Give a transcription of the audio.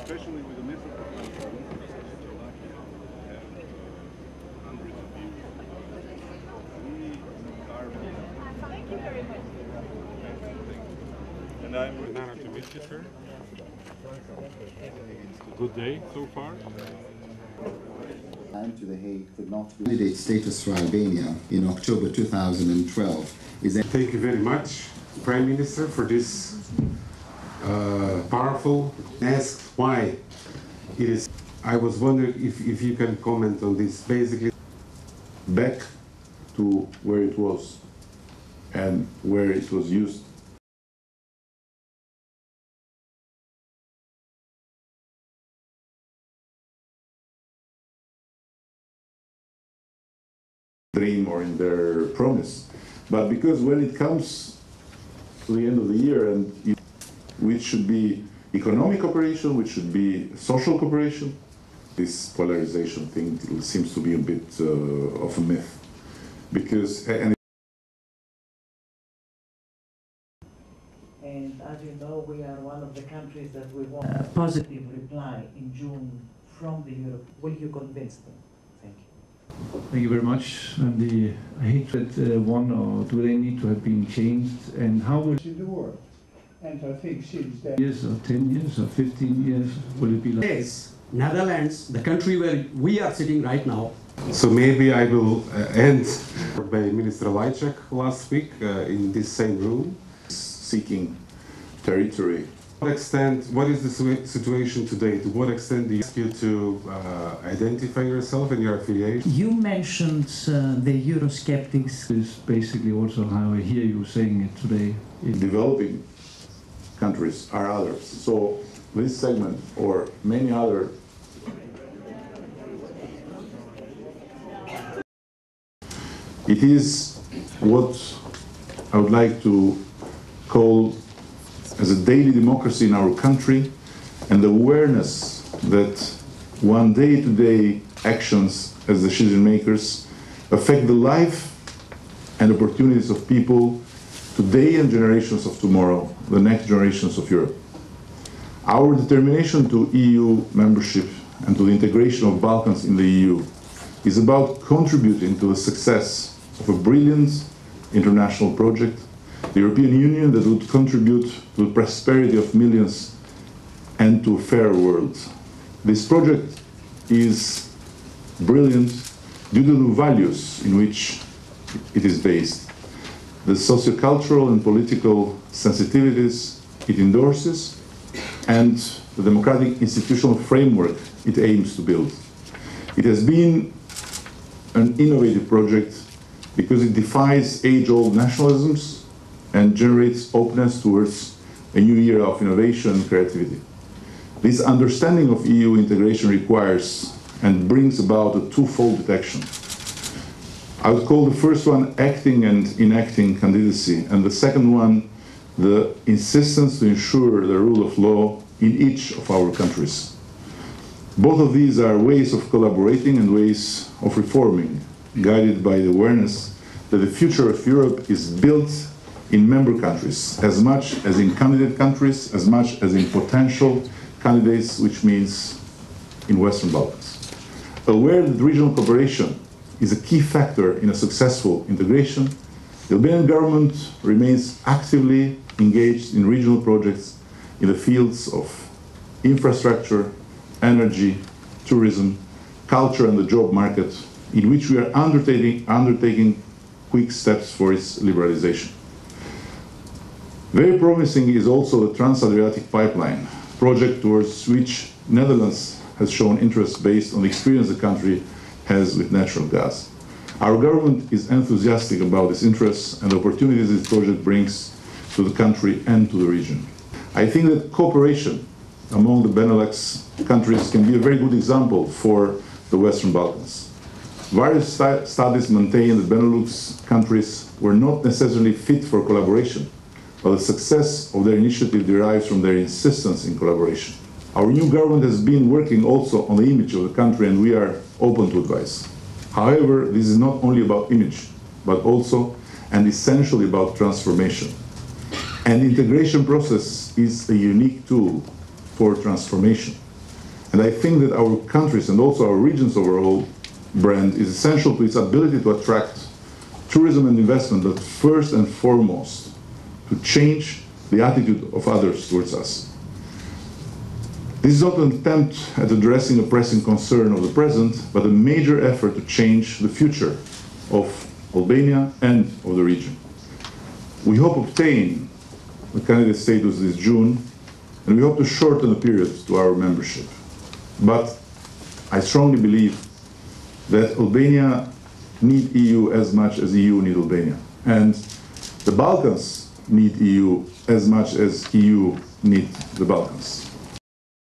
especially with the missile program, Slovakia have hundreds of views. We are Thank you very much. and I'm honored to meet you, sir. Good day so far. To the Hague could not be candidate status for Albania in October 2012. Thank you very much, Prime Minister, for this powerful ask why it is. I was wondering if you can comment on this. Basically, back to where it was and where it was used. Dream or in their promise, but because when it comes to the end of the year, and which should be economic cooperation, which should be social cooperation, this polarization thing seems to be a bit of a myth, because And as you know, we are one of the countries that we want a positive reply in June from the Europe. Will you convince them? Thank you. Thank you very much. And the hatred one, or do they need to have been changed? And how will in the world? And I think since then, years or 10 years or 15 years will it be like? Yes, Netherlands, the country where we are sitting right now. so maybe I will end by Minister Lajčák last week in this same room. seeking territory. To what extent, what is the situation today? To what extent do you ask you to identify yourself and your affiliation? You mentioned the Eurosceptics. This is basically also how I hear you saying it today. Developing countries are others. So this segment or many other it is what I would like to call as a daily democracy in our country, and the awareness that one day-to-day actions as decision makers affect the life and opportunities of people today and generations of tomorrow, the next generations of Europe. Our determination to EU membership and to the integration of Balkans in the EU is about contributing to the success of a brilliant international project, the European Union, that would contribute to the prosperity of millions and to a fair world. This project is brilliant due to the values in which it is based, the sociocultural and political sensitivities it endorses, and the democratic institutional framework it aims to build. It has been an innovative project because it defies age-old nationalisms and generates openness towards a new era of innovation and creativity. This understanding of EU integration requires and brings about a twofold action. I would call the first one acting and enacting candidacy, and the second one the insistence to ensure the rule of law in each of our countries. Both of these are ways of collaborating and ways of reforming, guided by the awareness that the future of Europe is built in member countries, as much as in candidate countries, as much as in potential candidates, which means in Western Balkans. Aware that regional cooperation is a key factor in a successful integration, the Albanian government remains actively engaged in regional projects in the fields of infrastructure, energy, tourism, culture and the job market, in which we are undertaking quick steps for its liberalization. Very promising is also the Trans-Adriatic Pipeline project, towards which Netherlands has shown interest based on the experience the country has with natural gas. Our government is enthusiastic about this interest and the opportunities this project brings to the country and to the region. I think that cooperation among the Benelux countries can be a very good example for the Western Balkans. Various studies maintain that Benelux countries were not necessarily fit for collaboration, but the success of their initiative derives from their insistence in collaboration. Our new government has been working also on the image of the country, and we are open to advice. However, this is not only about image, but also and essentially about transformation. And the integration process is a unique tool for transformation. And I think that our countries and also our region's overall brand is essential to its ability to attract tourism and investment, but first and foremost, to change the attitude of others towards us. This is not an attempt at addressing a pressing concern of the present, but a major effort to change the future of Albania and of the region. We hope to obtain the candidate status this June, and we hope to shorten the period to our membership. But I strongly believe that Albania need EU as much as EU need Albania. And the Balkans need EU as much as EU need the Balkans.